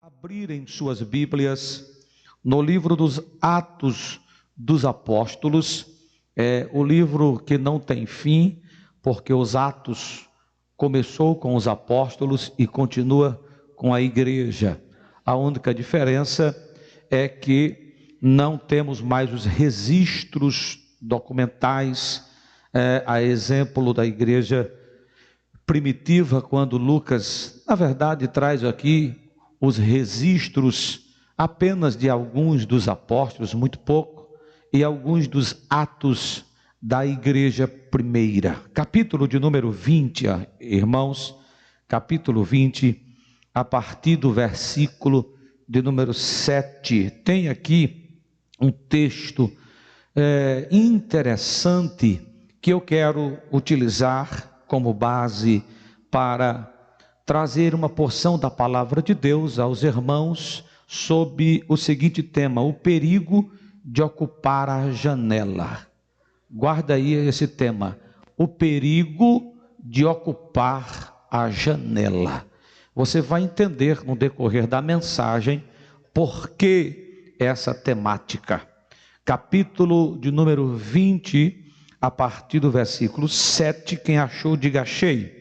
Abrirem suas Bíblias no livro dos Atos dos Apóstolos, o livro que não tem fim, porque os Atos começou com os apóstolos e continua com a igreja. A única diferença é que não temos mais os registros documentais, a exemplo da igreja primitiva, quando Lucas, na verdade, traz aqui os registros apenas de alguns dos apóstolos, muito pouco, e alguns dos atos da igreja primeira. Capítulo de número 20, irmãos, capítulo 20, a partir do versículo de número 7. Tem aqui um texto interessante que eu quero utilizar como base para trazer uma porção da palavra de Deus aos irmãos sob o seguinte tema: o perigo de ocupar a janela. Guarda aí esse tema, o perigo de ocupar a janela. Você vai entender no decorrer da mensagem por que essa temática. Capítulo de número 20, a partir do versículo 7, quem achou, diga achei.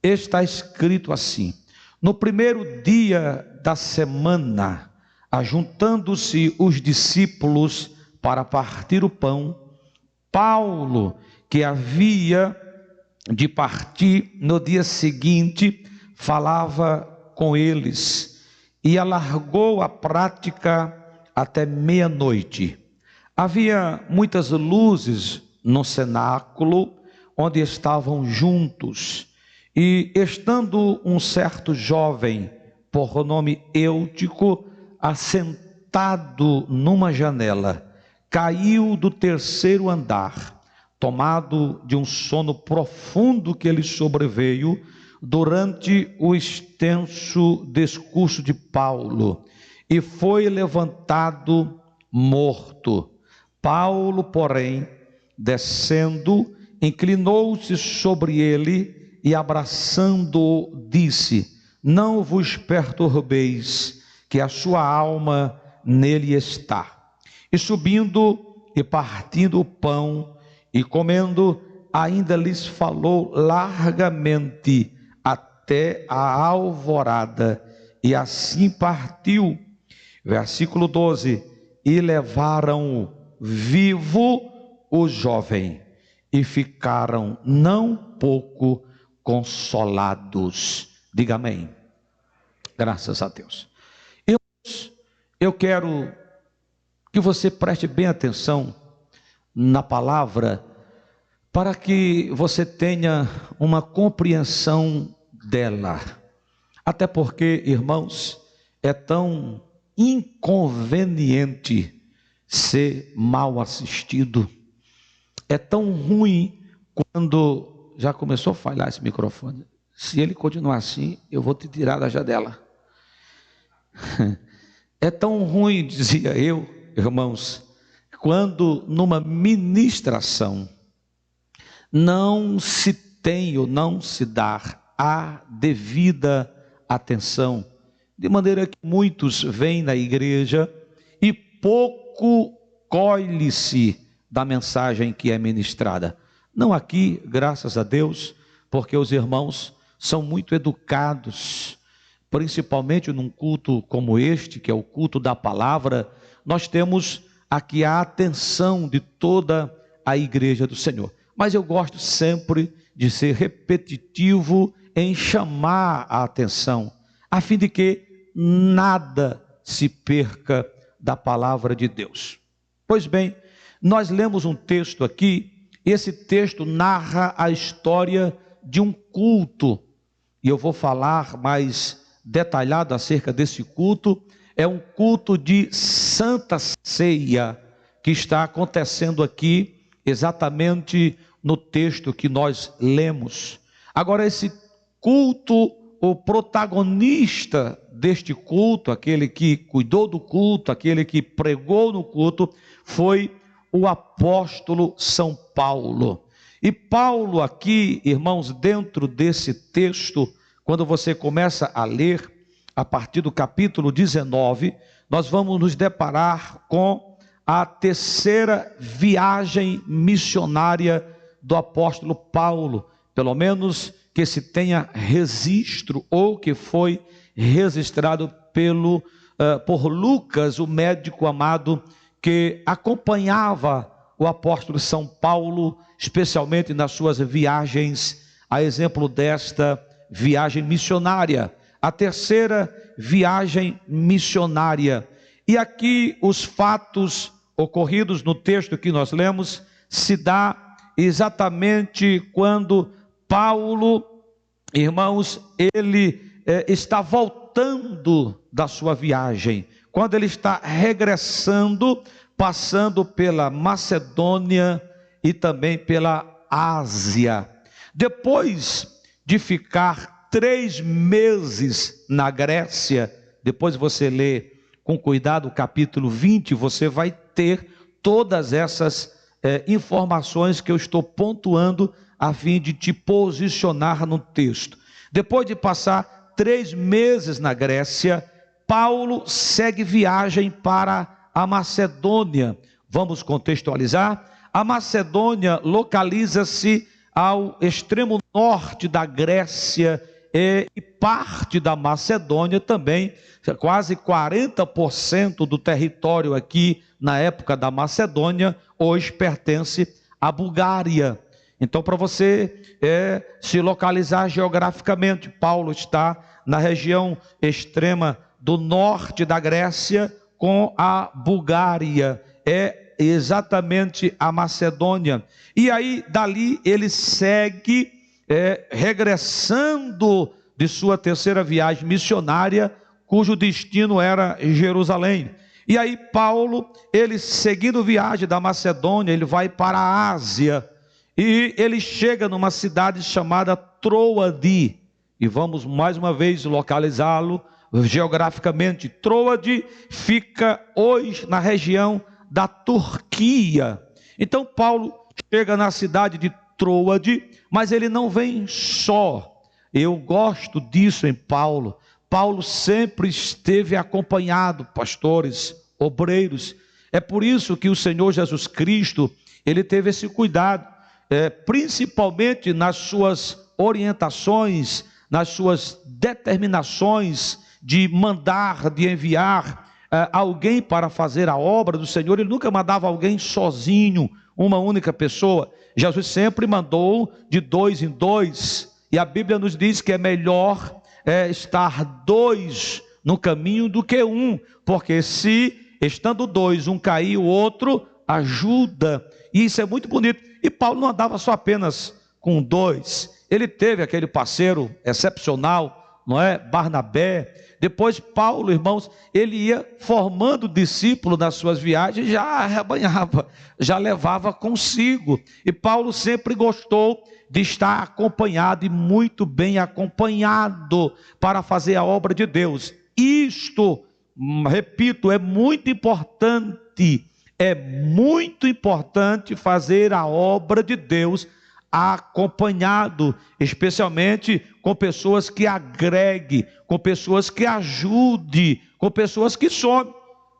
Está escrito assim: no primeiro dia da semana, ajuntando-se os discípulos para partir o pão, Paulo, que havia de partir no dia seguinte, falava com eles e alargou a prática até meia-noite. Havia muitas luzes no cenáculo onde estavam juntos. E estando um certo jovem, por nome Eutico, assentado numa janela, caiu do terceiro andar, tomado de um sono profundo que lhe sobreveio durante o extenso discurso de Paulo, e foi levantado morto. Paulo, porém, descendo, inclinou-se sobre ele e abraçando-o, disse: não vos perturbeis, que a sua alma nele está. E subindo e partindo o pão e comendo, ainda lhes falou largamente até a alvorada, e assim partiu. Versículo 12: e levaram vivo o jovem, e ficaram não pouco consolados. Diga amém. Graças a Deus. Eu quero que você preste bem atenção na palavra, para que você tenha uma compreensão dela. Até porque, irmãos, é tão inconveniente ser mal assistido. É tão ruim quando... Já começou a falhar esse microfone. Se ele continuar assim, eu vou te tirar da janela. É tão ruim, dizia eu, irmãos, quando numa ministração não se tem ou não se dá a devida atenção, de maneira que muitos vêm na igreja e pouco colhe-se da mensagem que é ministrada. Não aqui, graças a Deus, porque os irmãos são muito educados, principalmente num culto como este, que é o culto da palavra. Nós temos aqui a atenção de toda a igreja do Senhor. Mas eu gosto sempre de ser repetitivo em chamar a atenção, a fim de que nada se perca da palavra de Deus. Pois bem, nós lemos um texto aqui. Esse texto narra a história de um culto, e eu vou falar mais detalhado acerca desse culto. É um culto de Santa Ceia, que está acontecendo aqui, exatamente no texto que nós lemos. Agora, esse culto, o protagonista deste culto, aquele que cuidou do culto, aquele que pregou no culto, foi o apóstolo São Paulo. E Paulo aqui, irmãos, dentro desse texto, quando você começa a ler, a partir do capítulo 19, nós vamos nos deparar com a terceira viagem missionária do apóstolo Paulo, pelo menos que se tenha registro ou que foi registrado por Lucas, o médico amado, que acompanhava o apóstolo São Paulo, especialmente nas suas viagens, a exemplo desta viagem missionária, a terceira viagem missionária. E aqui os fatos ocorridos no texto que nós lemos se dá exatamente quando Paulo, irmãos, ele está voltando da sua viagem, quando ele está regressando, passando pela Macedônia e também pela Ásia. Depois de ficar 3 meses na Grécia, depois você lê com cuidado o capítulo 20, você vai ter todas essas informações que eu estou pontuando a fim de te posicionar no texto. Depois de passar 3 meses na Grécia, Paulo segue viagem para a Macedônia. Vamos contextualizar? A Macedônia localiza-se ao extremo norte da Grécia e parte da Macedônia também, quase 40% do território aqui na época da Macedônia, hoje pertence à Bulgária. Então, para você se localizar geograficamente, Paulo está na região extrema do norte da Grécia com a Bulgária, é exatamente a Macedônia. E aí, dali, ele segue regressando de sua terceira viagem missionária, cujo destino era Jerusalém. E aí Paulo, ele seguindo viagem da Macedônia, ele vai para a Ásia, e ele chega numa cidade chamada Troade, e vamos mais uma vez localizá-lo geograficamente. Troade fica hoje na região da Turquia. Então Paulo chega na cidade de Troade, mas ele não vem só. Eu gosto disso em Paulo. Paulo sempre esteve acompanhado, pastores, obreiros. É por isso que o Senhor Jesus Cristo, ele teve esse cuidado, principalmente nas suas orientações, nas suas determinações de mandar, de enviar alguém para fazer a obra do Senhor. Ele nunca mandava alguém sozinho, uma única pessoa. Jesus sempre mandou de 2 em 2, e a Bíblia nos diz que é melhor estar 2 no caminho do que 1, porque se estando 2, um cair, o outro ajuda, e isso é muito bonito. E Paulo não andava só apenas com 2, ele teve aquele parceiro excepcional, não é? Barnabé. Depois Paulo, irmãos, ele ia formando discípulo nas suas viagens, já arrebanhava, já levava consigo. E Paulo sempre gostou de estar acompanhado e muito bem acompanhado para fazer a obra de Deus. Isto, repito, é muito importante fazer a obra de Deus acompanhado, especialmente com pessoas que agreguem, com pessoas que ajudem, com pessoas que somem.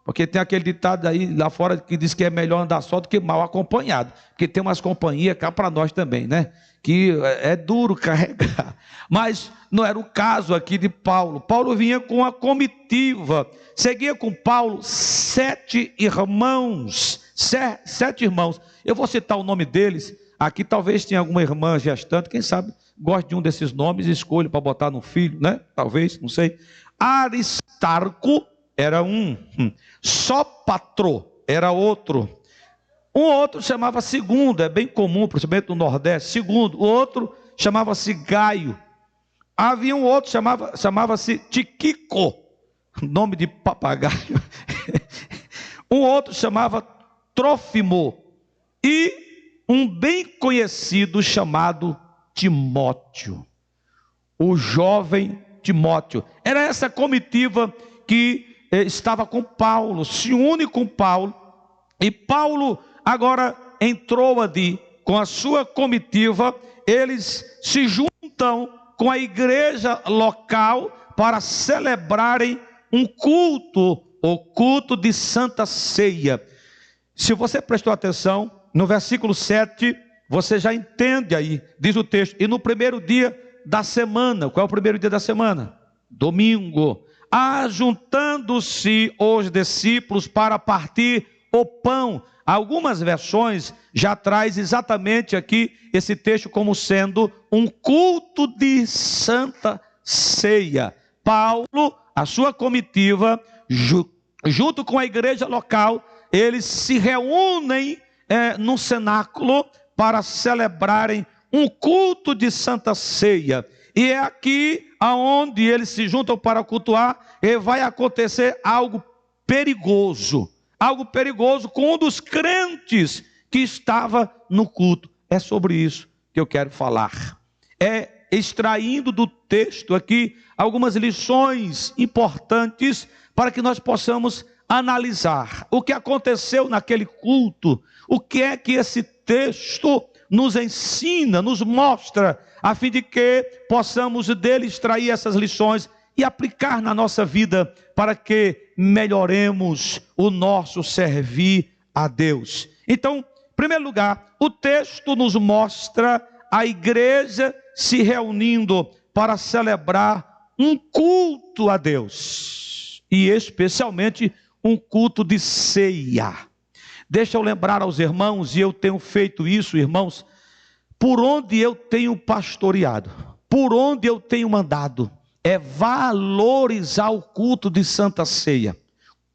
Porque tem aquele ditado aí lá fora que diz que é melhor andar só do que mal acompanhado. Porque tem umas companhias cá para nós também, né? Que é duro carregar. Mas não era o caso aqui de Paulo. Paulo vinha com a comitiva. Seguia com Paulo 7 irmãos. 7 irmãos. Eu vou citar o nome deles. Aqui talvez tenha alguma irmã gestante. Quem sabe gosta de um desses nomes e escolhe para botar no filho, né? Talvez, não sei. Aristarco era um. Sópatro era outro. Um outro chamava Segundo, é bem comum, principalmente no Nordeste. Segundo, o outro chamava-se Gaio. Havia um outro chamava-se Tiquico, nome de papagaio. Um outro chamava Trófimo e um bem conhecido chamado Timóteo. O jovem Timóteo. Era essa comitiva que estava com Paulo, se une com Paulo, e Paulo agora em Troade, com a sua comitiva, eles se juntam com a igreja local para celebrarem um culto, o culto de Santa Ceia. Se você prestou atenção, no versículo 7, você já entende aí, diz o texto, e no primeiro dia da semana, qual é o primeiro dia da semana? Domingo. Ajuntando-se os discípulos para partir o pão. Algumas versões já traz exatamente aqui esse texto como sendo um culto de Santa Ceia. Paulo, a sua comitiva, junto com a igreja local, eles se reúnem no cenáculo para celebrarem um culto de Santa Ceia. E é aqui aonde eles se juntam para cultuar, e vai acontecer algo perigoso com um dos crentes que estava no culto. É sobre isso que eu quero falar. Extraindo do texto aqui algumas lições importantes para que nós possamos analisar o que aconteceu naquele culto, o que é que esse texto nos ensina, nos mostra, a fim de que possamos dele extrair essas lições e aplicar na nossa vida para que melhoremos o nosso servir a Deus. Então, em primeiro lugar, o texto nos mostra a igreja se reunindo para celebrar um culto a Deus, e especialmente um culto de ceia. Deixa eu lembrar aos irmãos, e eu tenho feito isso, irmãos, por onde eu tenho pastoreado, por onde eu tenho mandado, é valorizar o culto de Santa Ceia.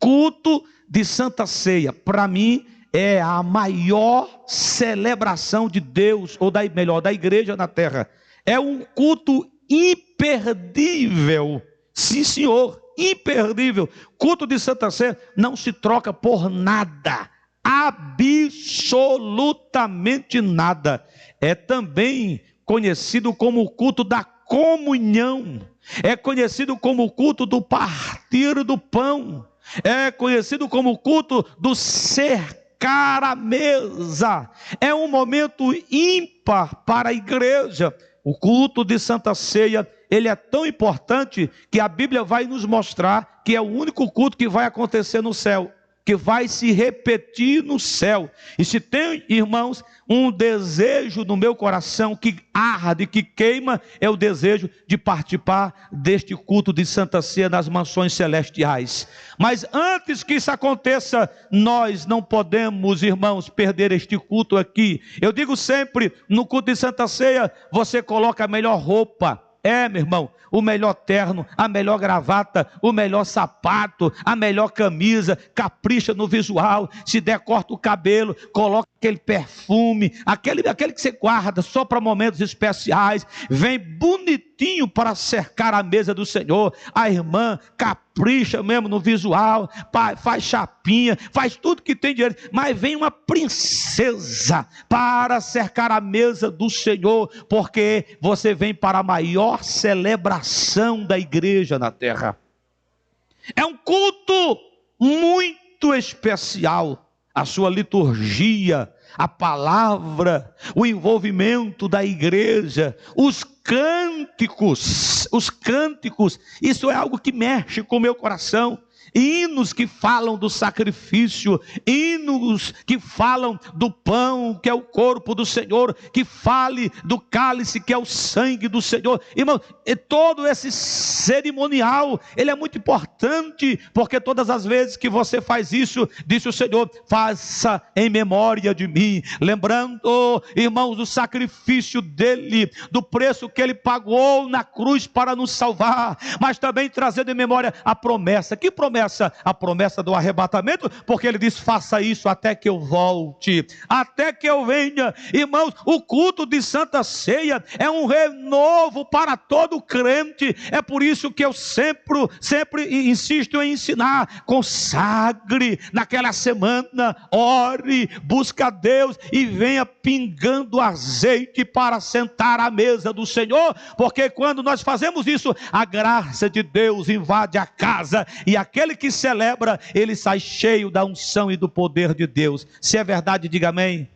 Culto de Santa Ceia, para mim, é a maior celebração de Deus, ou da igreja na terra. É um culto imperdível, sim senhor, imperdível. Culto de Santa Ceia não se troca por nada, absolutamente nada. É também conhecido como o culto da comunhão, é conhecido como o culto do partir do pão, é conhecido como o culto do cercar a mesa. É um momento ímpar para a igreja. O culto de Santa Ceia, ele é tão importante que a Bíblia vai nos mostrar que é o único culto que vai acontecer no céu, que vai se repetir no céu. E se tem, irmãos, um desejo no meu coração que arde, que queima, é o desejo de participar deste culto de Santa Ceia nas mansões celestiais. Mas antes que isso aconteça, nós não podemos, irmãos, perder este culto aqui. Eu digo sempre, no culto de Santa Ceia, você coloca a melhor roupa. Meu irmão, o melhor terno, a melhor gravata, o melhor sapato, a melhor camisa, capricha no visual, se der corta o cabelo, coloca aquele perfume, aquele que você guarda só para momentos especiais, vem bonitinho para cercar a mesa do Senhor. A irmã capricha mesmo no visual, faz chapinha, faz tudo que tem direito, mas vem uma princesa para cercar a mesa do Senhor, porque você vem para a maior celebração da igreja na terra. É um culto muito especial. A sua liturgia, a palavra, o envolvimento da igreja, os cânticos, isso é algo que mexe com o meu coração. Hinos que falam do sacrifício, hinos que falam do pão, que é o corpo do Senhor, que fale do cálice, que é o sangue do Senhor. Irmão, todo esse cerimonial, ele é muito importante, porque todas as vezes que você faz isso, disse o Senhor, faça em memória de mim, lembrando, irmãos, do sacrifício dele, do preço que ele pagou na cruz para nos salvar, mas também trazendo em memória a promessa. Que promessa? A promessa do arrebatamento, porque ele diz, faça isso até que eu volte, até que eu venha. Irmãos, o culto de Santa Ceia é um renovo para todo crente. É por isso que eu sempre insisto em ensinar, consagre naquela semana, ore, busca a Deus e venha pingando azeite para sentar à mesa do Senhor, porque quando nós fazemos isso, a graça de Deus invade a casa, e aquele que celebra, ele sai cheio da unção e do poder de Deus. Se é verdade, diga amém.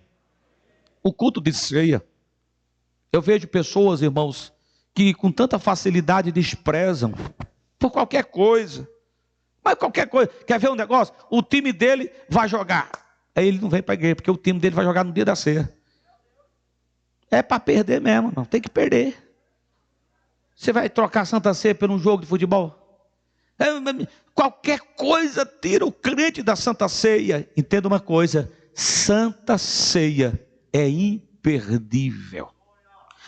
O culto de ceia, eu vejo pessoas, irmãos, que com tanta facilidade desprezam por qualquer coisa. Mas qualquer coisa, quer ver um negócio? O time dele vai jogar. Aí ele não vem para a igreja, porque o time dele vai jogar no dia da ceia. É para perder mesmo, não, tem que perder. Você vai trocar a Santa Ceia por um jogo de futebol? Qualquer coisa tira o crente da Santa Ceia. Entenda uma coisa, Santa Ceia é imperdível.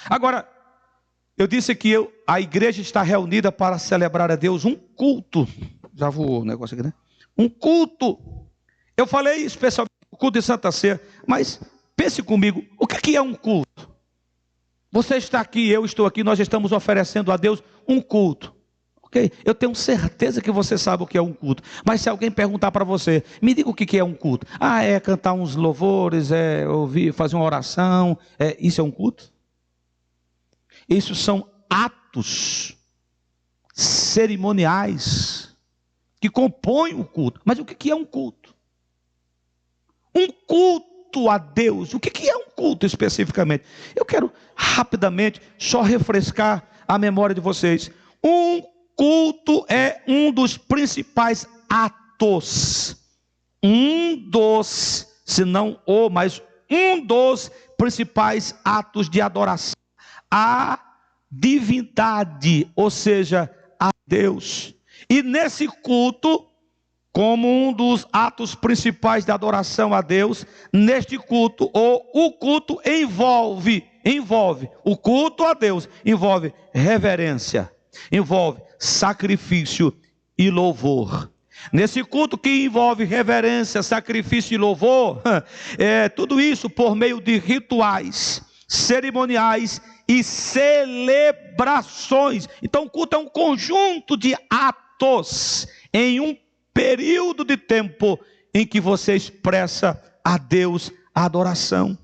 Agora, eu disse que a igreja está reunida para celebrar a Deus um culto. Já voou o negócio aqui, né? Um culto. Eu falei especialmente do culto de Santa Ceia, mas pense comigo, o que é um culto? Você está aqui, eu estou aqui, nós estamos oferecendo a Deus um culto. Ok? Eu tenho certeza que você sabe o que é um culto. Mas se alguém perguntar para você, me diga o que é um culto. Ah, é cantar uns louvores, é ouvir, fazer uma oração. Isso é um culto? Isso são atos cerimoniais que compõem o culto. Mas o que é um culto? Um culto a Deus. O que é um culto especificamente? Eu quero rapidamente só refrescar a memória de vocês. Um culto é um dos principais atos. Se não o, mas um dos principais atos de adoração à divindade, ou seja, a Deus. E nesse culto, como um dos atos principais de adoração a Deus, neste culto, o culto envolve o culto a Deus, envolve reverência, envolve sacrifício e louvor. Nesse culto que envolve reverência, sacrifício e louvor, tudo isso por meio de rituais, cerimoniais e celebrações. Então o culto é um conjunto de atos em um período de tempo em que você expressa a Deus a adoração.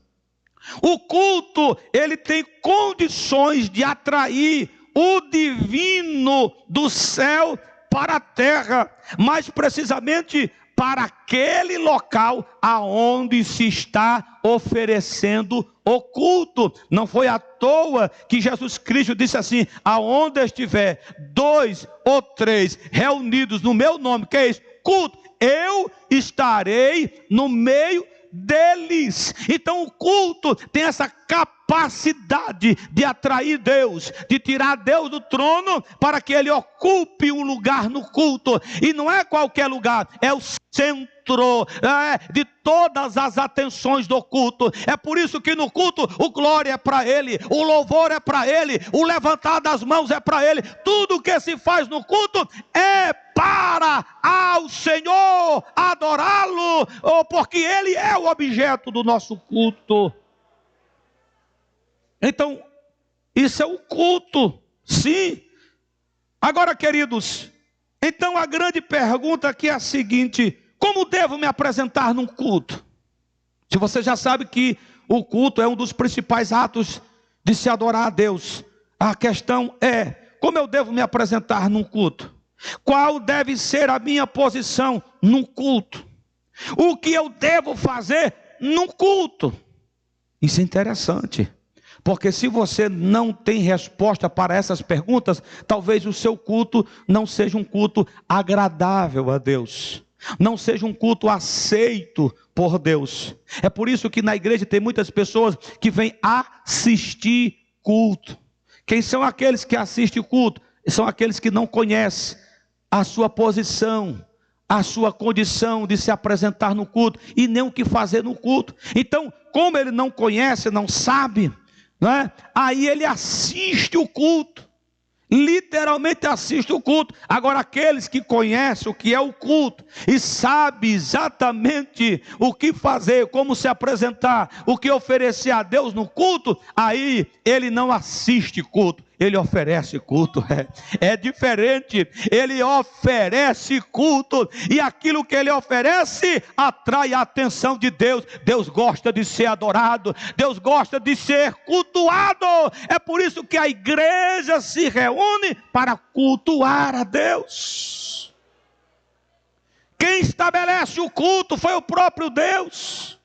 O culto, ele tem condições de atrair o divino do céu para a terra, mais precisamente para aquele local aonde se está oferecendo o culto. Não foi à toa que Jesus Cristo disse assim: aonde estiver 2 ou 3 reunidos no meu nome, que é isso? Culto, eu estarei no meio deles. Então o culto tem essa capacidade de atrair Deus, de tirar Deus do trono para que ele ocupe um lugar no culto. E não é qualquer lugar, é o centro de todas as atenções do culto. É por isso que no culto o glória é para ele, o louvor é para ele, o levantar das mãos é para ele. Tudo que se faz no culto é para ao Senhor, adorá-lo, porque ele é o objeto do nosso culto. Então, isso é o culto, sim. Agora, queridos, então a grande pergunta aqui é a seguinte: como devo me apresentar num culto? Se você já sabe que o culto é um dos principais atos de se adorar a Deus, a questão é: como eu devo me apresentar num culto? Qual deve ser a minha posição num culto? O que eu devo fazer num culto? Isso é interessante, porque se você não tem resposta para essas perguntas, talvez o seu culto não seja um culto agradável a Deus, não seja um culto aceito por Deus. É por isso que na igreja tem muitas pessoas que vêm assistir culto. Quem são aqueles que assistem o culto? São aqueles que não conhecem a sua posição, a sua condição de se apresentar no culto e nem o que fazer no culto. Então, como ele não conhece, não sabe, aí ele assiste o culto, literalmente assiste o culto. Agora, aqueles que conhecem o que é o culto e sabem exatamente o que fazer, como se apresentar, o que oferecer a Deus no culto, aí ele não assiste culto, ele oferece culto. É diferente. Ele oferece culto, e aquilo que ele oferece atrai a atenção de Deus. Deus gosta de ser adorado, Deus gosta de ser cultuado. É por isso que a igreja se reúne para cultuar a Deus. Quem estabelece o culto foi o próprio Deus.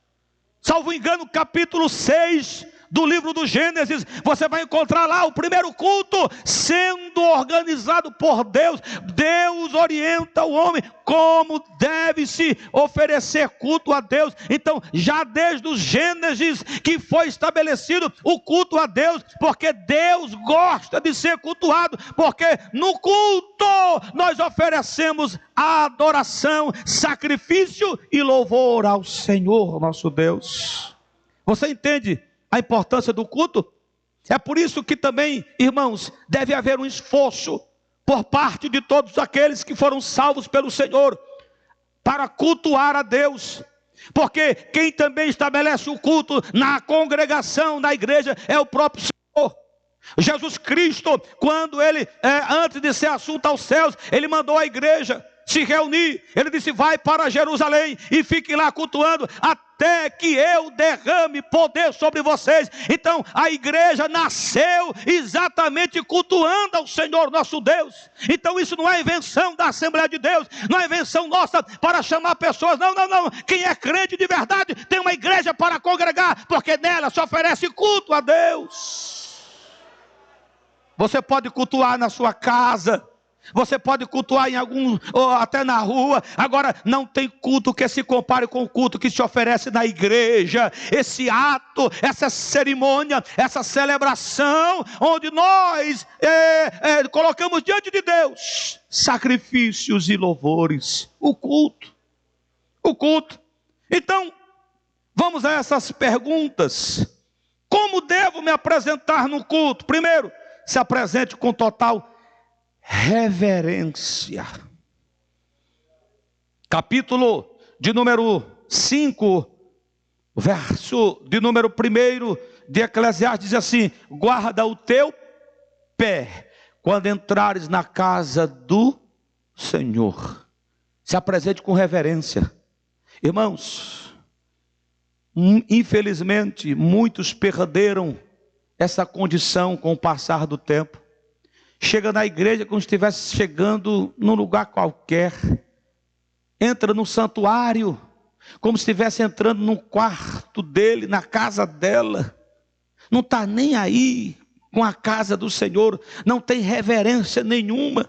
Salvo engano, capítulo 6 do livro do Gênesis, você vai encontrar lá o primeiro culto sendo organizado por Deus. Deus orienta o homem como deve se oferecer culto a Deus. Então, já desde o Gênesis que foi estabelecido o culto a Deus, porque Deus gosta de ser cultuado, porque no culto nós oferecemos adoração, sacrifício e louvor ao Senhor nosso Deus. Você entende a importância do culto? É por isso que também, irmãos, deve haver um esforço por parte de todos aqueles que foram salvos pelo Senhor para cultuar a Deus. Porque quem também estabelece o culto na congregação, na igreja, é o próprio Senhor. Jesus Cristo, quando ele, antes de ser assunto aos céus, ele mandou a igreja se reunir. Ele disse: vai para Jerusalém e fique lá cultuando até que eu derrame poder sobre vocês. Então a igreja nasceu exatamente cultuando ao Senhor nosso Deus. Então isso não é invenção da Assembleia de Deus, não é invenção nossa para chamar pessoas. Não. Quem é crente de verdade tem uma igreja para congregar, porque nela se oferece culto a Deus. Você pode cultuar na sua casa, você pode cultuar em algum, ou até na rua. Agora, não tem culto que se compare com o culto que se oferece na igreja. Esse ato, essa cerimônia, essa celebração, onde nós colocamos diante de Deus sacrifícios e louvores. O culto. Então, vamos a essas perguntas. Como devo me apresentar no culto? Primeiro, se apresente com total reverência. Capítulo de número 5, verso de número 1 de Eclesiastes diz assim: guarda o teu pé quando entrares na casa do Senhor. Se apresente com reverência. Irmãos, infelizmente muitos perderam essa condição com o passar do tempo. Chega na igreja como se estivesse chegando num lugar qualquer. Entra no santuário como se estivesse entrando num quarto dele, na casa dela. Não está nem aí com a casa do Senhor. Não tem reverência nenhuma.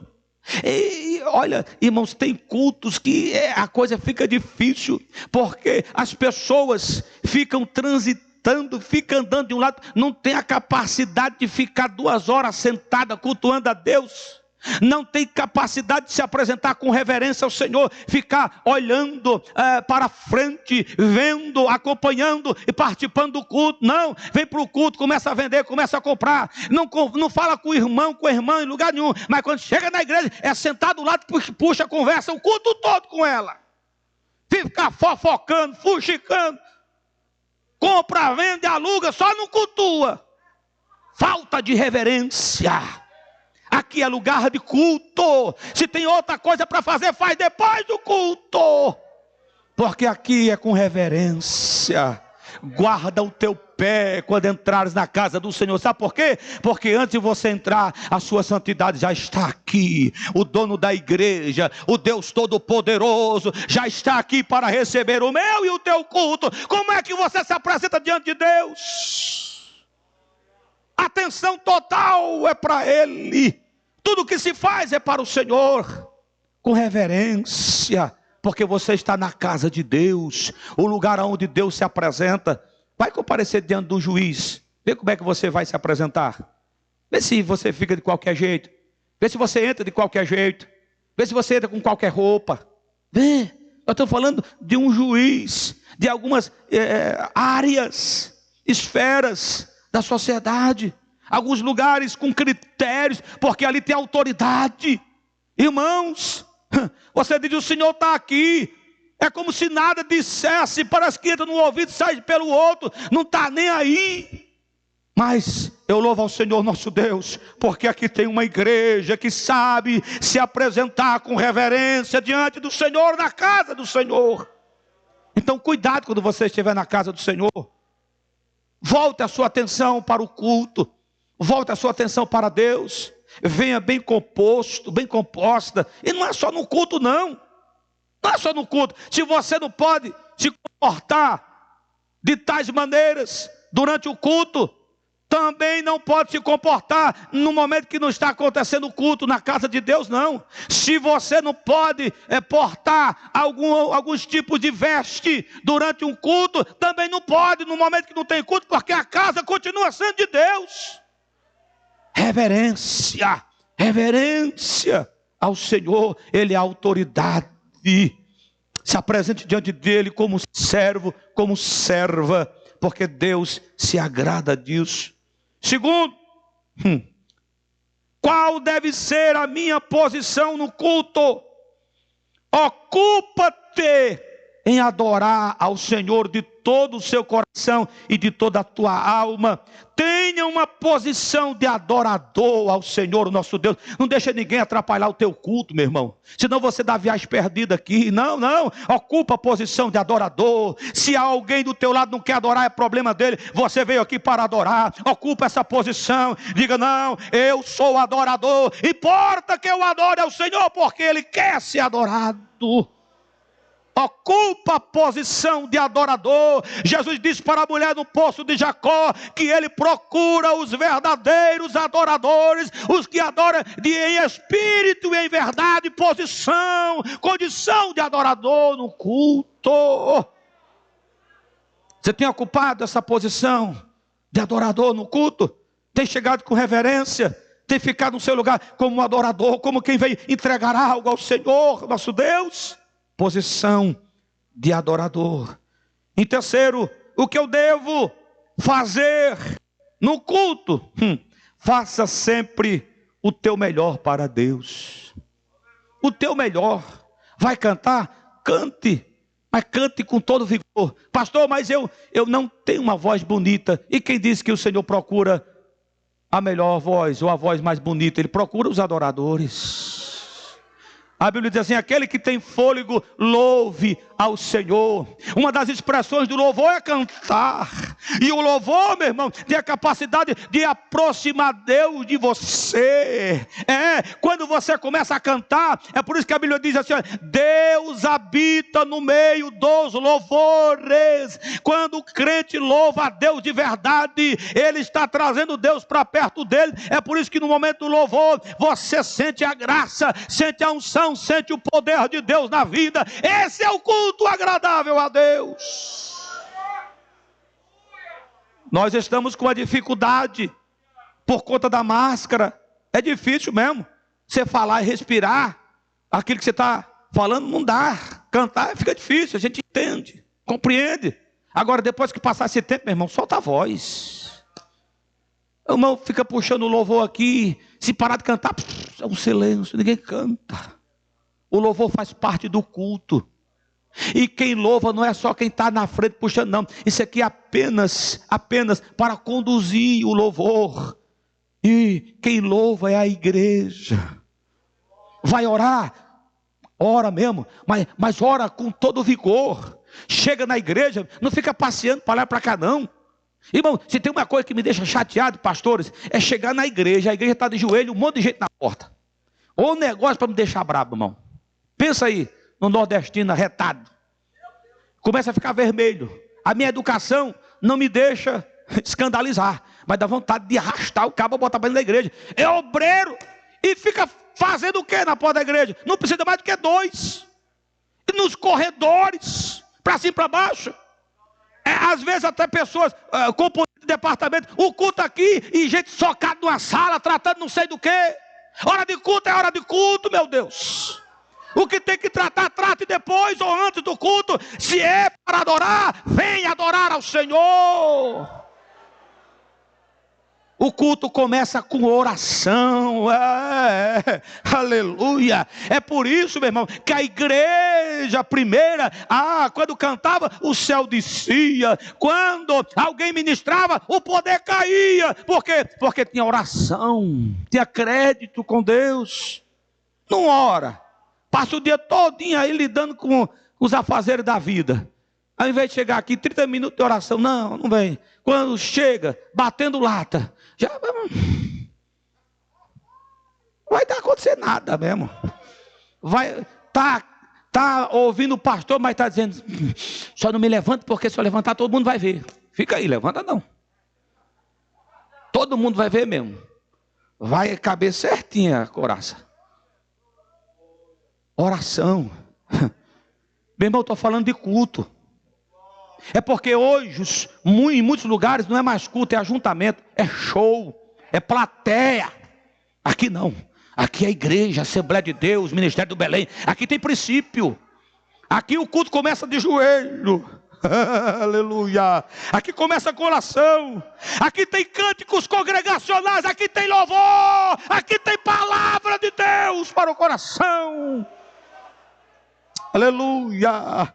E olha, irmãos, tem cultos que a coisa fica difícil, porque as pessoas ficam transitando, fica andando de um lado, não tem a capacidade de ficar 2 horas sentada cultuando a Deus, não tem capacidade de se apresentar com reverência ao Senhor, ficar olhando para frente, vendo, acompanhando e participando do culto. Não, vem para o culto, começa a vender, começa a comprar, não fala com o irmão, com a irmã em lugar nenhum, mas quando chega na igreja é sentado do lado, puxa a conversa o culto todo com ela, fica fofocando, fuxicando, compra, vende, aluga, só não cultua. Falta de reverência. Aqui é lugar de culto. Se tem outra coisa para fazer, faz depois do culto. Porque aqui é com reverência. Guarda o teu pé quando entrares na casa do Senhor. Sabe por quê? Porque antes de você entrar, a sua santidade já está aqui. O dono da igreja, o Deus Todo-Poderoso, já está aqui para receber o meu e o teu culto. Como é que você se apresenta diante de Deus? Atenção total é para Ele. Tudo que se faz é para o Senhor. Com reverência. Porque você está na casa de Deus. O lugar onde Deus se apresenta. Vai comparecer diante do juiz. Vê como é que você vai se apresentar. Vê se você fica de qualquer jeito. Vê se você entra de qualquer jeito. Vê se você entra com qualquer roupa. Vê. Eu estou falando de um juiz. De algumas áreas, esferas da sociedade, alguns lugares com critérios, porque ali tem autoridade. Irmãos, você diz: o Senhor está aqui, é como se nada dissesse, parece que entra num ouvido e sai pelo outro, não está nem aí. Mas eu louvo ao Senhor nosso Deus, porque aqui tem uma igreja que sabe se apresentar com reverência diante do Senhor, na casa do Senhor. Então cuidado quando você estiver na casa do Senhor. Volte a sua atenção para o culto. Volte a sua atenção para Deus. Venha bem composto, bem composta. E não é só no culto, não. Não é só no culto. Se você não pode se comportar de tais maneiras, durante o culto, também não pode se comportar no momento que não está acontecendo o culto na casa de Deus, não. Se você não pode portar alguns tipos de veste durante um culto, também não pode no momento que não tem culto, porque a casa continua sendo de Deus. Reverência, reverência ao Senhor, Ele é a autoridade. Se apresente diante dEle como servo, como serva, porque Deus se agrada disso. Segundo, qual deve ser a minha posição no culto? Ocupa-te em adorar ao Senhor de todo o seu coração e de toda a tua alma. Tenha uma posição de adorador ao Senhor, o nosso Deus. Não deixa ninguém atrapalhar o teu culto, meu irmão. Senão você dá viagem perdida aqui. Não, não. Ocupa a posição de adorador. Se alguém do teu lado não quer adorar, é problema dele. Você veio aqui para adorar. Ocupa essa posição. Diga, não, eu sou adorador. Importa que eu adore ao Senhor, porque Ele quer ser adorado. Ocupa a posição de adorador. Jesus disse para a mulher no poço de Jacó que Ele procura os verdadeiros adoradores, os que adoram em espírito e em verdade. Posição, condição de adorador no culto. Você tem ocupado essa posição de adorador no culto? Tem chegado com reverência? Tem ficado no seu lugar como um adorador, como quem veio entregar algo ao Senhor, nosso Deus? Posição de adorador. Em terceiro, o que eu devo fazer no culto? Faça sempre o teu melhor para Deus. O teu melhor. Vai cantar? Cante. Mas cante com todo vigor. Pastor, mas eu não tenho uma voz bonita. E quem disse que o Senhor procura a melhor voz ou a voz mais bonita? Ele procura os adoradores. A Bíblia diz assim: aquele que tem fôlego, louve ao Senhor. Uma das expressões do louvor é cantar. E o louvor, meu irmão, tem a capacidade de aproximar Deus de você. Quando você começa a cantar, é por isso que a Bíblia diz assim: Deus habita no meio dos louvores. Quando o crente louva a Deus de verdade, ele está trazendo Deus para perto dele. É por isso que no momento do louvor, você sente a graça, sente a unção, sente o poder de Deus na vida. Esse é o culto agradável a Deus. Nós estamos com a dificuldade por conta da máscara. É difícil mesmo você falar e respirar aquilo que você está falando. Não dá. Cantar fica difícil, a gente entende, compreende. Agora, depois que passar esse tempo, meu irmão, solta a voz. O irmão fica puxando o louvor aqui. Se parar de cantar, é um silêncio, ninguém canta. O louvor faz parte do culto. E quem louva não é só quem está na frente puxando, não. Isso aqui é apenas para conduzir o louvor. E quem louva é a igreja. Vai orar? Ora mesmo, mas ora com todo vigor. Chega na igreja, não fica passeando para lá e para cá, não. Irmão, se tem uma coisa que me deixa chateado, pastores, é chegar na igreja, a igreja está de joelho, um monte de gente na porta. Ou um negócio para me deixar bravo, irmão. Pensa aí, no nordestino arretado. Começa a ficar vermelho. A minha educação não me deixa escandalizar, mas dá vontade de arrastar o cabo e botar para dentro da igreja. É obreiro e fica fazendo o que na porta da igreja? Não precisa mais do que 2. E nos corredores, para cima e para baixo. Às vezes até pessoas compondo de departamento, o culto aqui e gente socada numa sala, tratando não sei do que. Hora de culto é hora de culto, meu Deus. O que tem que tratar, trate depois ou antes do culto. Se é para adorar, venha adorar ao Senhor. O culto começa com oração. Aleluia. É por isso, meu irmão, que a igreja primeira, quando cantava, o céu descia. Quando alguém ministrava, o poder caía. Por quê? Porque tinha oração, tinha crédito com Deus. Não ora. Passa o dia todinho aí lidando com os afazeres da vida. Ao invés de chegar aqui 30 minutos de oração, não vem. Quando chega, batendo lata, já vai estar acontecendo nada mesmo. Vai tá ouvindo o pastor, mas está dizendo, só não me levanta, porque se eu levantar todo mundo vai ver. Fica aí, levanta não. Todo mundo vai ver mesmo. Vai caber certinha a coraça. Oração. Meu irmão, estou falando de culto. É porque hoje, em muitos lugares, não é mais culto, é ajuntamento, é show, é plateia. Aqui não. Aqui é a igreja, a Assembleia de Deus, Ministério do Belém. Aqui tem princípio. Aqui o culto começa de joelho. Aleluia. Aqui começa com oração. Aqui tem cânticos congregacionais. Aqui tem louvor. Aqui tem palavra de Deus para o coração. Aleluia.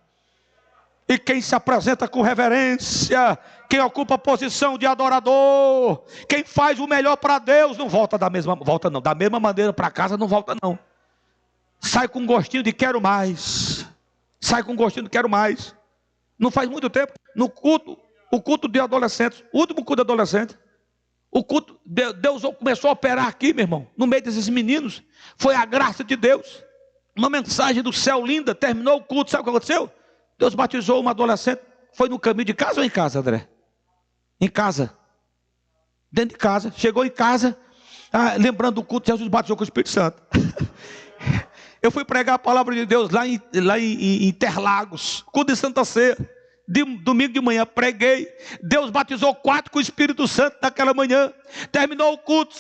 E quem se apresenta com reverência, quem ocupa a posição de adorador, quem faz o melhor para Deus, não volta da mesma maneira para casa, não volta não. Sai com gostinho de quero mais. Sai com gostinho de quero mais. Não faz muito tempo, no culto, o culto de adolescentes, o último culto de adolescentes, o culto, Deus começou a operar aqui, meu irmão, no meio desses meninos. Foi a graça de Deus. Uma mensagem do céu linda, terminou o culto, sabe o que aconteceu? Deus batizou uma adolescente, foi no caminho de casa ou em casa, André? Em casa. Dentro de casa. Chegou em casa, lembrando do culto, Jesus batizou com o Espírito Santo. Eu fui pregar a palavra de Deus lá em Interlagos, culto de Santa Ceia. Domingo de manhã, preguei. Deus batizou 4 com o Espírito Santo naquela manhã. Terminou o culto,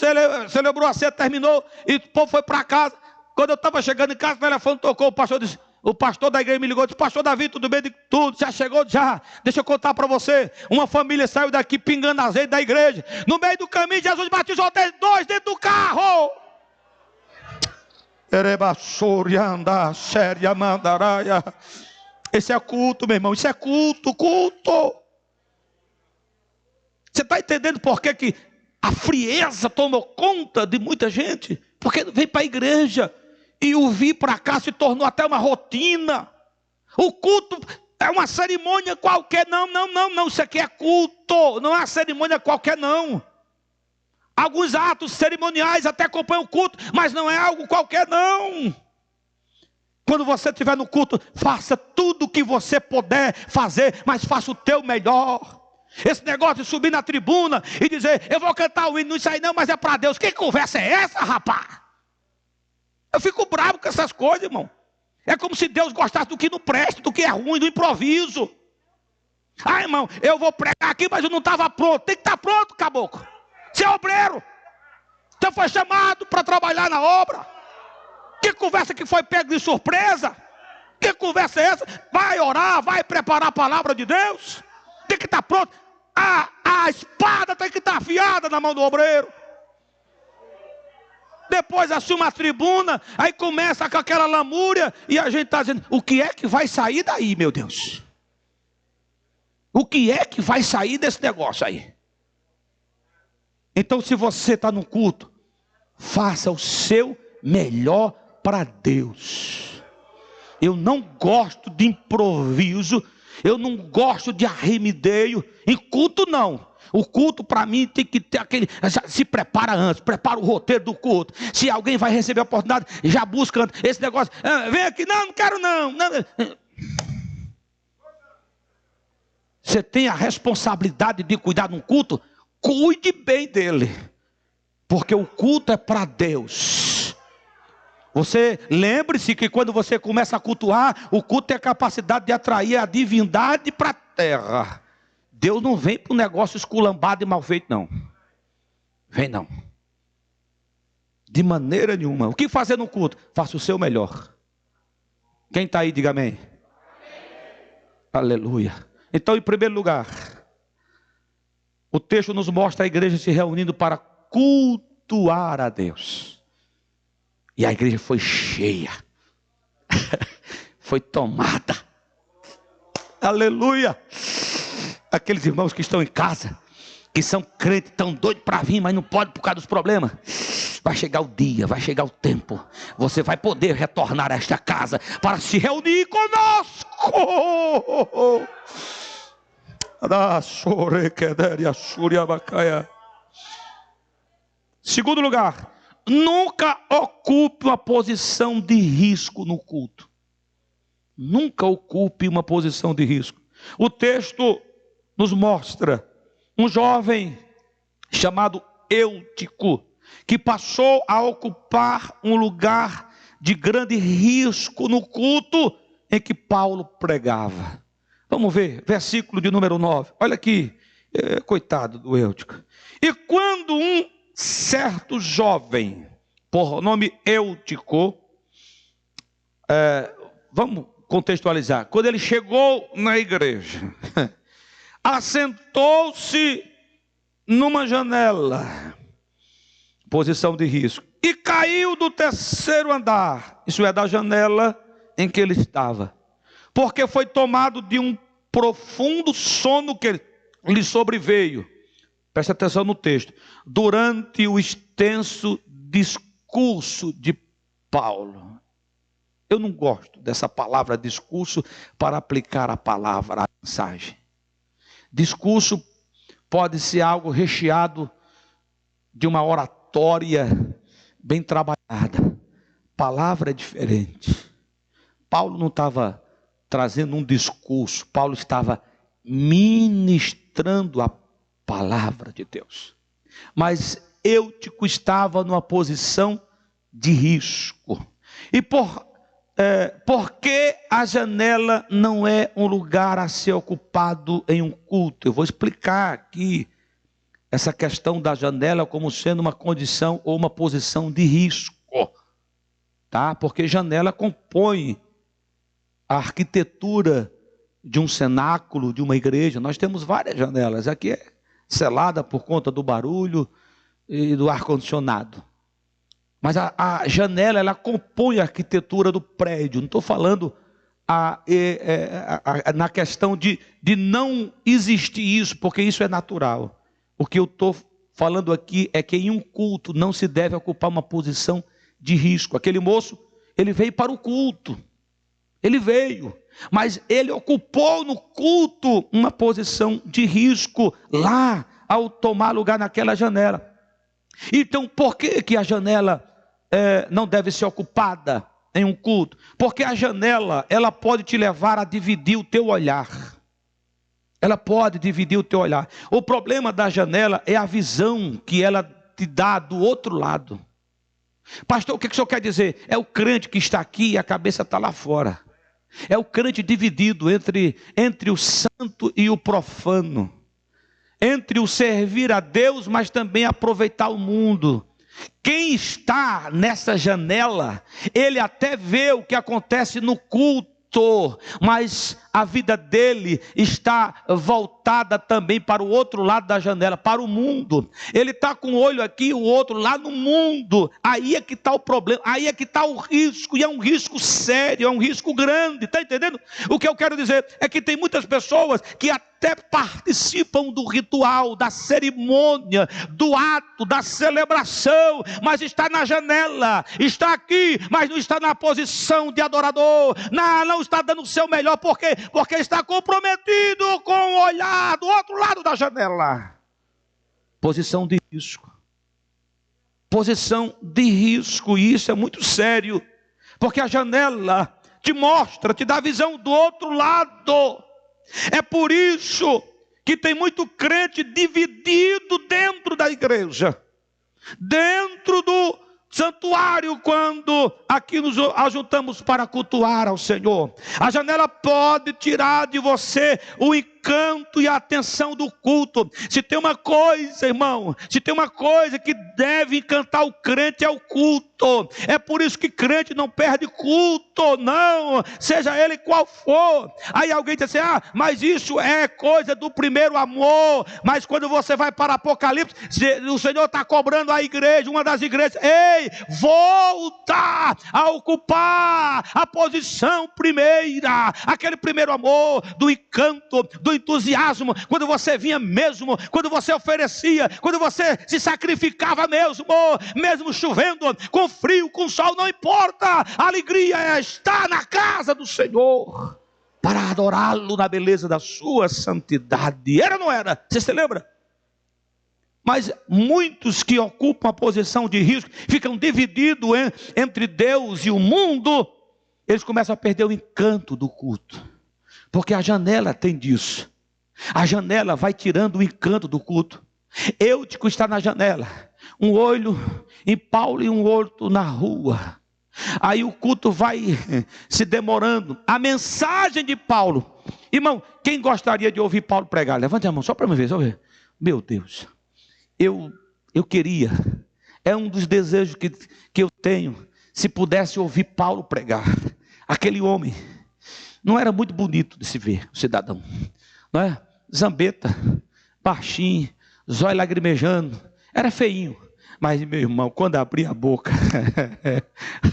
celebrou a ceia, terminou, e o povo foi para casa. Quando eu estava chegando em casa, o telefone tocou, o pastor da igreja me ligou, disse: pastor Davi, tudo bem? Tudo, já chegou? Já. Deixa eu contar para você, uma família saiu daqui pingando azeite da igreja, no meio do caminho Jesus batizou 2 dentro do carro. Esse é culto, meu irmão, isso é culto. Você está entendendo por que a frieza tomou conta de muita gente? Porque vem para a igreja e o vir para cá se tornou até uma rotina. O culto é uma cerimônia qualquer. Não, isso aqui é culto, não é uma cerimônia qualquer não. Alguns atos cerimoniais até acompanham o culto, mas não é algo qualquer não. Quando você estiver no culto, faça tudo o que você puder fazer, mas faça o teu melhor. Esse negócio de subir na tribuna e dizer: eu vou cantar o hino, isso aí não, mas é para Deus. Que conversa é essa, rapaz? Eu fico bravo com essas coisas, irmão. É como se Deus gostasse do que não presta, do que é ruim, do improviso. Irmão, eu vou pregar aqui, mas eu não estava pronto. Tem que estar pronto, caboclo. Você é obreiro. Você foi chamado para trabalhar na obra. Que conversa que foi pego de surpresa? Que conversa é essa? Vai orar, vai preparar a palavra de Deus. Tem que estar pronto. A espada tem que estar afiada na mão do obreiro. Depois assume a tribuna, aí começa com aquela lamúria, e a gente está dizendo: o que é que vai sair daí, meu Deus? O que é que vai sair desse negócio aí? Então, se você está no culto, faça o seu melhor para Deus. Eu não gosto de improviso, eu não gosto de arremedeio. Em culto não. O culto para mim tem que ter aquele... Se prepara antes, prepara o roteiro do culto. Se alguém vai receber a oportunidade, já busca antes. Esse negócio, vem aqui, não quero não. Você tem a responsabilidade de cuidar de um culto, cuide bem dele. Porque o culto é para Deus. Você lembre-se que quando você começa a cultuar, o culto tem a capacidade de atrair a divindade para a terra. Deus não vem para um negócio esculambado e mal feito, não. Vem não. De maneira nenhuma. O que fazer no culto? Faça o seu melhor. Quem está aí, diga amém. Aleluia. Então, em primeiro lugar, o texto nos mostra a igreja se reunindo para cultuar a Deus. E a igreja foi cheia. Foi tomada. Aleluia. Aqueles irmãos que estão em casa, que são crentes, estão doidos para vir, mas não pode por causa dos problemas. Vai chegar o dia, vai chegar o tempo. Você vai poder retornar a esta casa para se reunir conosco. Segundo lugar, nunca ocupe uma posição de risco no culto. Nunca ocupe uma posição de risco. O texto nos mostra um jovem chamado Eutico, que passou a ocupar um lugar de grande risco no culto em que Paulo pregava. Vamos ver, versículo de número 9. Olha aqui, coitado do Eutico. E quando um certo jovem, por nome Eutico, vamos contextualizar, quando ele chegou na igreja, assentou-se numa janela, posição de risco, e caiu do terceiro andar, isso é, da janela em que ele estava, porque foi tomado de um profundo sono que lhe sobreveio. Presta atenção no texto. Durante o extenso discurso de Paulo. Eu não gosto dessa palavra discurso para aplicar a palavra à mensagem. Discurso pode ser algo recheado de uma oratória bem trabalhada. Palavra é diferente. Paulo não estava trazendo um discurso, Paulo estava ministrando a palavra de Deus. Mas Eutico estava numa posição de risco. E porque a janela não é um lugar a ser ocupado em um culto? Eu vou explicar aqui essa questão da janela como sendo uma condição ou uma posição de risco, tá? Porque janela compõe a arquitetura de um cenáculo, de uma igreja. Nós temos várias janelas. Aqui é selada por conta do barulho e do ar-condicionado. Mas a janela, ela compõe a arquitetura do prédio. Não estou falando na questão de não existir isso, porque isso é natural. O que eu estou falando aqui é que em um culto não se deve ocupar uma posição de risco. Aquele moço, ele veio para o culto. Ele veio, mas ele ocupou no culto uma posição de risco lá, ao tomar lugar naquela janela. Então, por que a janela não deve ser ocupada em um culto? Porque a janela, ela pode te levar a dividir o teu olhar. Ela pode dividir o teu olhar. O problema da janela é a visão que ela te dá do outro lado. Pastor, o que o senhor quer dizer? É o crente que está aqui e a cabeça está lá fora. É o crente dividido entre o santo e o profano. Entre o servir a Deus, mas também aproveitar o mundo. Quem está nessa janela, ele até vê o que acontece no culto, mas a vida dele está voltada também para o outro lado da janela, para o mundo. Ele está com o olho aqui, o outro lá no mundo. Aí é que está o problema, aí é que está o risco, e é um risco sério, é um risco grande, está entendendo? O que eu quero dizer é que tem muitas pessoas que até participam do ritual, da cerimônia, do ato, da celebração, mas está na janela, está aqui, mas não está na posição de adorador, não está dando o seu melhor, porque está comprometido com o olhar do outro lado da janela. Posição de risco. Posição de risco, e isso é muito sério, porque a janela te mostra, te dá a visão do outro lado. É por isso que tem muito crente dividido dentro da igreja, dentro do santuário, quando aqui nos ajuntamos para cultuar ao Senhor. A janela pode tirar de você o encanto e a atenção do culto. Se tem uma coisa, irmão, se tem uma coisa que deve encantar o crente, é o culto. É por isso que crente não perde culto, não, seja ele qual for. Aí alguém diz assim, mas isso é coisa do primeiro amor. Mas quando você vai para Apocalipse, o Senhor está cobrando a igreja, uma das igrejas, ei, volta a ocupar a posição primeira, aquele primeiro amor, do encanto, do entusiasmo, quando você vinha mesmo, quando você oferecia, quando você se sacrificava mesmo chovendo, com frio, com sol, não importa, a alegria é estar na casa do Senhor, para adorá-lo na beleza da sua santidade. Era ou não era? Você se lembra? Mas muitos que ocupam a posição de risco, ficam divididos entre Deus e o mundo, eles começam a perder o encanto do culto, porque a janela tem disso. A janela vai tirando o encanto do culto. Eutico está na janela, um olho em Paulo e um outro na rua. Aí o culto vai se demorando. A mensagem de Paulo, irmão, quem gostaria de ouvir Paulo pregar? Levante a mão só para me ver, só ver. Meu Deus, eu queria, é um dos desejos que eu tenho, se pudesse ouvir Paulo pregar. Aquele homem não era muito bonito de se ver, o cidadão, não é? Zambeta, baixinho, zóio lagrimejando, era feinho. Mas, meu irmão, quando abria a boca,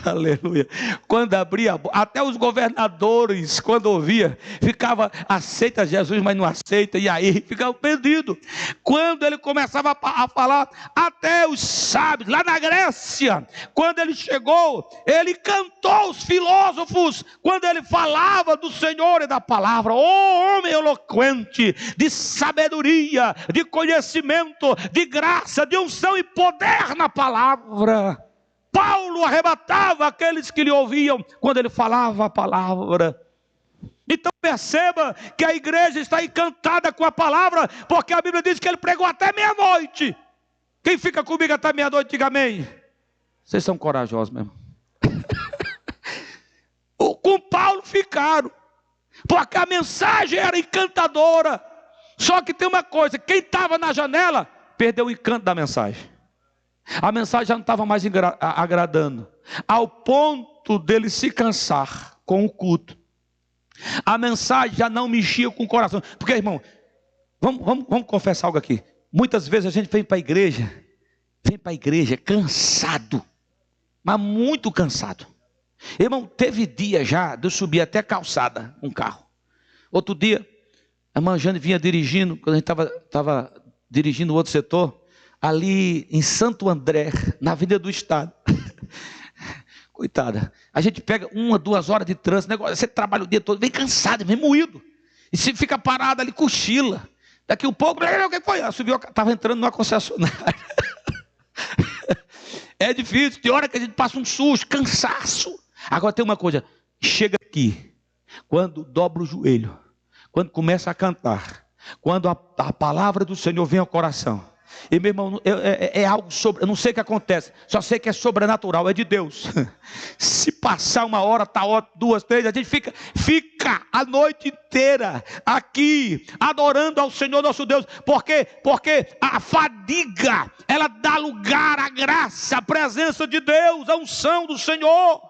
aleluia, quando abria a boca, até os governadores, quando ouvia, ficava, aceita Jesus, mas não aceita, e aí ficava perdido. Quando ele começava a falar, até os sábios, lá na Grécia, quando ele chegou, ele cantou os filósofos, quando ele falava do Senhor e da palavra. Oh, homem eloquente, de sabedoria, de conhecimento, de graça, de unção e poder na palavra. Paulo arrebatava aqueles que lhe ouviam quando ele falava a palavra. Então perceba que a igreja está encantada com a palavra, porque a Bíblia diz que ele pregou até meia-noite. Quem fica comigo até meia-noite, diga amém. Vocês são corajosos mesmo. Com Paulo ficaram, porque a mensagem era encantadora. Só que tem uma coisa, quem estava na janela perdeu o encanto da mensagem. A mensagem já não estava mais agradando, ao ponto dele se cansar com o culto. A mensagem já não mexia com o coração. Porque, irmão, vamos confessar algo aqui. Muitas vezes a gente vem para a igreja cansado, mas muito cansado. Irmão, teve dia já de eu subir até a calçada com um carro. Outro dia, a irmã Jane vinha dirigindo, quando a gente estava dirigindo o outro setor, ali em Santo André, na Avenida do Estado. Coitada, a gente pega 1, 2 horas de trânsito, negócio, você trabalha o dia todo, vem cansado, vem moído, e se fica parado ali, cochila. Daqui um pouco, o que foi? Subiu, estava entrando numa concessionária. É difícil, tem hora que a gente passa um susto, cansaço. Agora tem uma coisa, chega aqui, quando dobra o joelho, quando começa a cantar, quando a palavra do Senhor vem ao coração. E meu irmão, é algo sobre, eu não sei o que acontece, só sei que é sobrenatural, é de Deus. Se passar 1 hora, tá 2, 3, a gente fica a noite inteira aqui, adorando ao Senhor nosso Deus. Por quê? Porque a fadiga, ela dá lugar à graça, à presença de Deus, à unção do Senhor.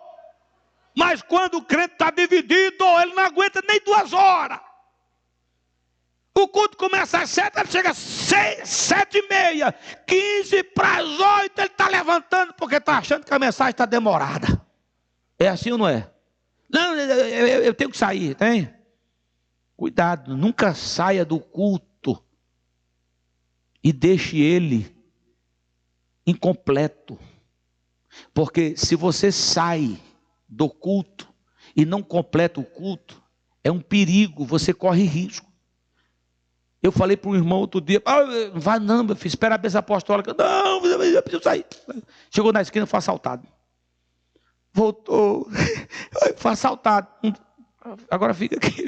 Mas quando o crente está dividido, ele não aguenta nem 2 horas. O culto começa às 7, ele chega às 7h30, 15 para as 8, ele está levantando, porque está achando que a mensagem está demorada. É assim ou não é? Não, eu tenho que sair, tem? Cuidado, nunca saia do culto e deixe ele incompleto. Porque se você sai do culto e não completa o culto, é um perigo, você corre risco. Eu falei para um irmão outro dia, vai não, meu filho, espera a bênção apostólica. Não, eu preciso sair. Chegou na esquina, foi assaltado. Voltou, foi assaltado. Agora fica aqui,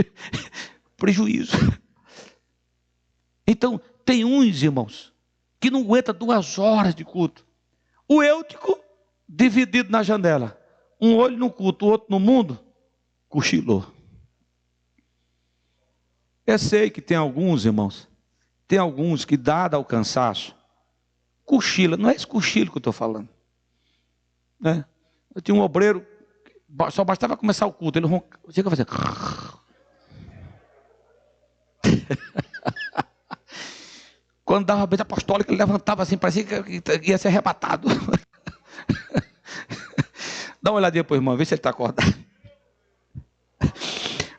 prejuízo. Então, tem uns, irmãos, que não aguenta 2 horas de culto. O Eutico, dividido na janela. Um olho no culto, o outro no mundo, cochilou. Eu sei que tem alguns, irmãos, tem alguns que, dado ao cansaço, cochila. Não é esse cochilo que eu estou falando, né? Eu tinha um obreiro, só bastava começar o culto, ele chega a fazer. Quando dava a bênção apostólica, ele levantava assim, parecia que ia ser arrebatado. Dá uma olhadinha para o irmão, vê se ele está acordado.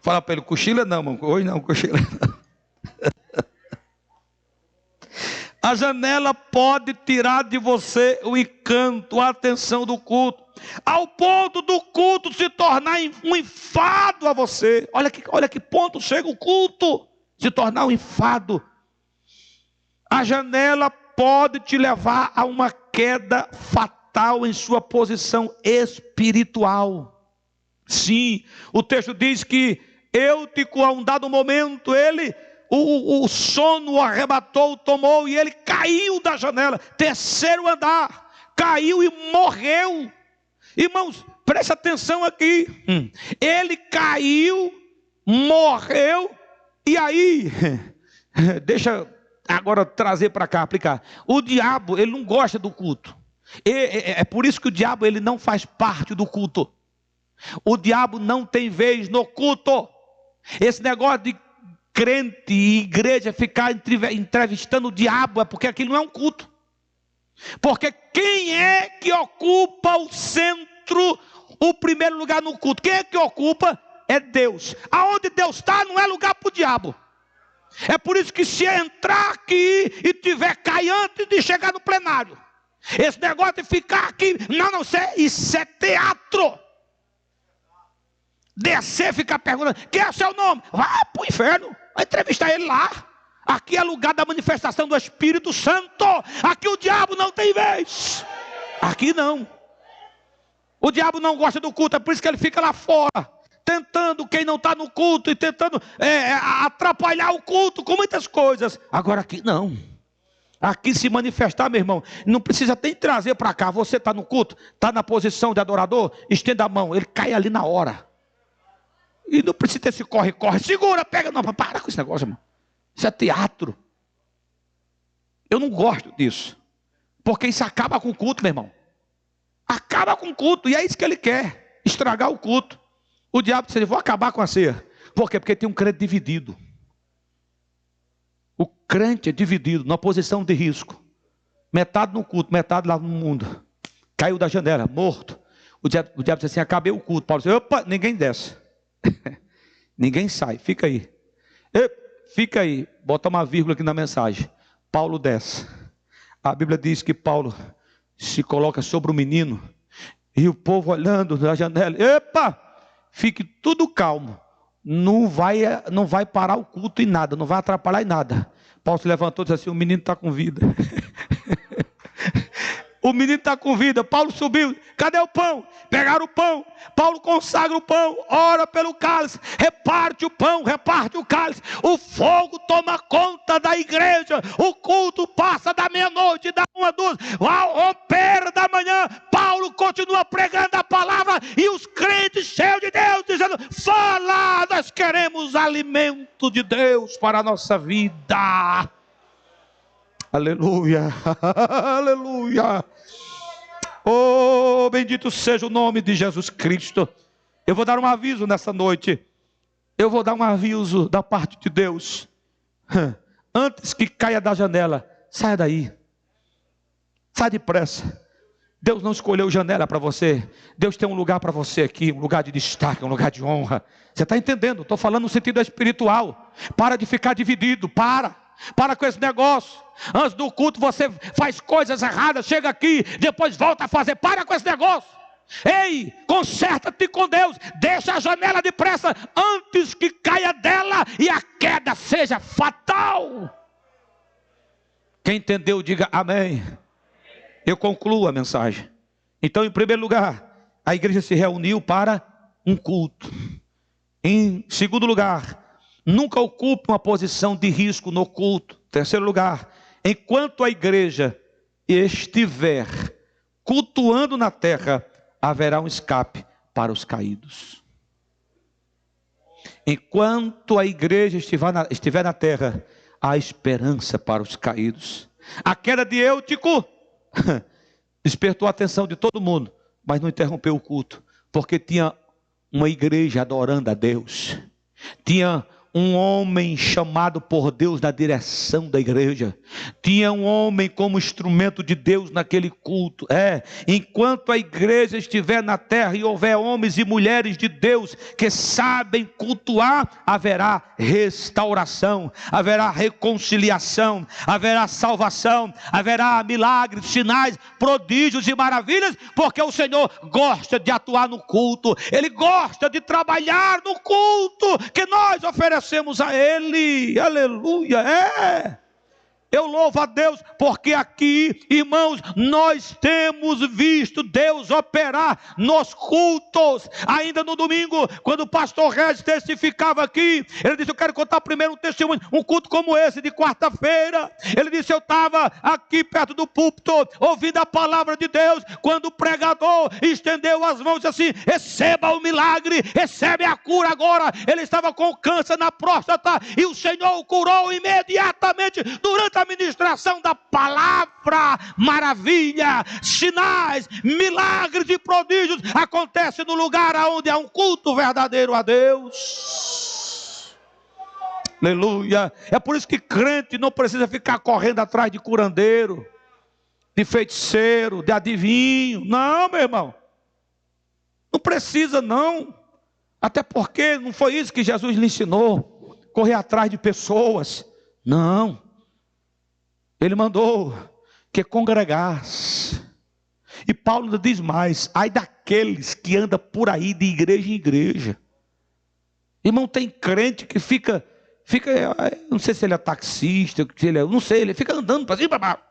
Fala para ele, cochila não, irmão. Hoje não, cochila não. A janela pode tirar de você o encanto, a atenção do culto, ao ponto do culto se tornar um enfado a você. Olha que ponto chega o culto, se tornar um enfado. A janela pode te levar a uma queda fatal em sua posição espiritual. Sim, o texto diz que Eutico, a um dado momento, ele o sono o arrebatou, o tomou e ele caiu da janela, terceiro andar, caiu e morreu. Irmãos, presta atenção aqui. Ele caiu, morreu, e aí, deixa agora trazer para cá, aplicar. O diabo, ele não gosta do culto. É por isso que o diabo, ele não faz parte do culto. O diabo não tem vez no culto. Esse negócio de crente e igreja ficar entrevistando o diabo, é porque aquilo não é um culto. Porque quem é que ocupa o centro, o primeiro lugar no culto? Quem é que ocupa? É Deus. Aonde Deus está não é lugar para o diabo. É por isso que se entrar aqui e tiver cair antes de chegar no plenário, esse negócio de ficar aqui, não sei, isso é teatro. Descer, ficar perguntando, quem é seu nome? Vai para o inferno, vai entrevistar ele lá. Aqui é lugar da manifestação do Espírito Santo. Aqui o diabo não tem vez. Aqui não. O diabo não gosta do culto, é por isso que ele fica lá fora, tentando quem não está no culto e tentando atrapalhar o culto com muitas coisas. Agora aqui não. Aqui se manifestar, meu irmão, não precisa nem trazer para cá. Você está no culto, está na posição de adorador, estenda a mão, ele cai ali na hora. E não precisa ter esse corre, segura, pega, não, para com esse negócio, irmão. Isso é teatro. Eu não gosto disso, porque isso acaba com o culto, meu irmão. Acaba com o culto, e é isso que ele quer, estragar o culto. O diabo disse, vou acabar com a ceia. Por quê? Porque tem um crente dividido. O crente é dividido, numa posição de risco. Metade no culto, metade lá no mundo. Caiu da janela, morto. O diabo disse assim, acabei o culto. Paulo disse, opa, ninguém desce. Ninguém sai, fica aí. Fica aí, bota uma vírgula aqui na mensagem. Paulo desce. A Bíblia diz que Paulo se coloca sobre o menino, e o povo olhando da janela, epa, fique tudo calmo. Não vai parar o culto em nada, não vai atrapalhar em nada. Paulo se levantou e disse assim, o menino está com vida. O menino está com vida. Paulo subiu, cadê o pão? Pegaram o pão. Paulo consagra o pão, ora pelo cálice, reparte o pão, reparte o cálice. O fogo toma conta da igreja. O culto passa da meia-noite, da 1 às 2. Ao romper da manhã, Paulo continua pregando a palavra e os crentes cheios de Deus, dizendo, fala, nós queremos alimento de Deus para a nossa vida. Aleluia, aleluia. Oh, bendito seja o nome de Jesus Cristo. Eu vou dar um aviso nessa noite. Eu vou dar um aviso da parte de Deus. Antes que caia da janela, saia daí. Sai depressa. Deus não escolheu janela para você. Deus tem um lugar para você aqui, um lugar de destaque, um lugar de honra. Você está entendendo? Estou falando no sentido espiritual. Para de ficar dividido, para com esse negócio. Antes do culto você faz coisas erradas, chega aqui, depois volta a fazer. Para com esse negócio. Ei, conserta-te com Deus. Deixa a janela depressa antes que caia dela e a queda seja fatal. Quem entendeu, diga amém. Eu concluo a mensagem. Então, em primeiro lugar, a igreja se reuniu para um culto. Em segundo lugar, nunca ocupe uma posição de risco no culto. Terceiro lugar, enquanto a igreja estiver cultuando na terra, haverá um escape para os caídos. Enquanto a igreja estiver na terra, há esperança para os caídos. A queda de Eutico despertou a atenção de todo mundo, mas não interrompeu o culto, porque tinha uma igreja adorando a Deus. Tinha um homem chamado por Deus na direção da igreja. Tinha um homem como instrumento de Deus naquele culto. Enquanto a igreja estiver na terra e houver homens e mulheres de Deus que sabem cultuar, haverá restauração, haverá reconciliação, haverá salvação, haverá milagres, sinais, prodígios e maravilhas, porque o Senhor gosta de atuar no culto. Ele gosta de trabalhar no culto que nós oferecemos a Ele. Aleluia. Eu louvo a Deus, porque aqui, irmãos, nós temos visto Deus operar nos cultos. Ainda no domingo, quando o pastor Regis testificava aqui, ele disse: eu quero contar primeiro um testemunho, um culto como esse de quarta-feira. Ele disse: eu estava aqui perto do púlpito, ouvindo a palavra de Deus, quando o pregador estendeu as mãos e disse assim: receba o milagre, recebe a cura agora. Ele estava com câncer na próstata, e o Senhor o curou imediatamente, durante a ministração da palavra. Maravilha, sinais, milagres e prodígios acontecem no lugar onde há um culto verdadeiro a Deus. Aleluia. É por isso que crente não precisa ficar correndo atrás de curandeiro, de feiticeiro, de adivinho. Não, meu irmão, não precisa não. Até porque não foi isso que Jesus lhe ensinou, correr atrás de pessoas. Não. Ele mandou que congregasse. E Paulo ainda diz mais: ai daqueles que andam por aí de igreja em igreja. Irmão, tem crente que fica, não sei se ele é taxista, não sei, ele fica andando para cima e para baixo.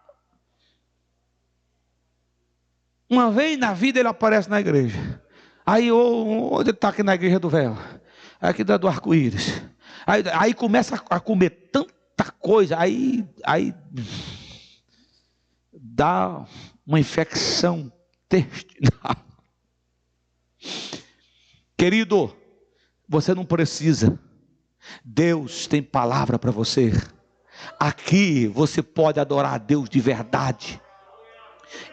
Uma vez na vida ele aparece na igreja. Aí onde ele está? Aqui na igreja do véu, aqui do arco-íris. Aí começa a comer tanta coisa, aí dá uma infecção intestinal. Querido, você não precisa. Deus tem palavra para você. Aqui você pode adorar a Deus de verdade.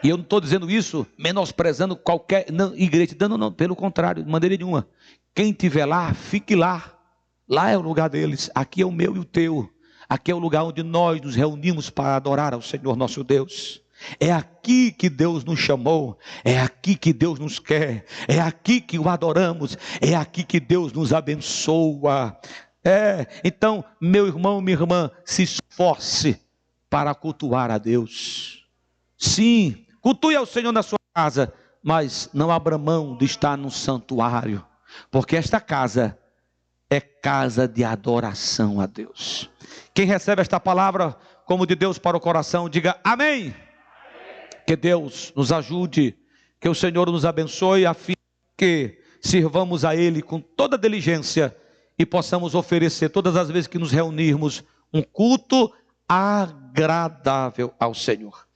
E eu não estou dizendo isso menosprezando qualquer igreja, não, pelo contrário, de maneira nenhuma. Quem estiver lá, fique lá. Lá é o lugar deles, aqui é o meu e o teu. Aqui é o lugar onde nós nos reunimos para adorar ao Senhor nosso Deus. É aqui que Deus nos chamou, é aqui que Deus nos quer, é aqui que o adoramos, é aqui que Deus nos abençoa. Então, meu irmão, minha irmã, se esforce para cultuar a Deus. Sim, cultue ao Senhor na sua casa, mas não abra mão de estar no santuário, porque esta casa é casa de adoração a Deus. Quem recebe esta palavra como de Deus para o coração, diga amém. Que Deus nos ajude, que o Senhor nos abençoe, a fim que sirvamos a Ele com toda diligência e possamos oferecer todas as vezes que nos reunirmos um culto agradável ao Senhor.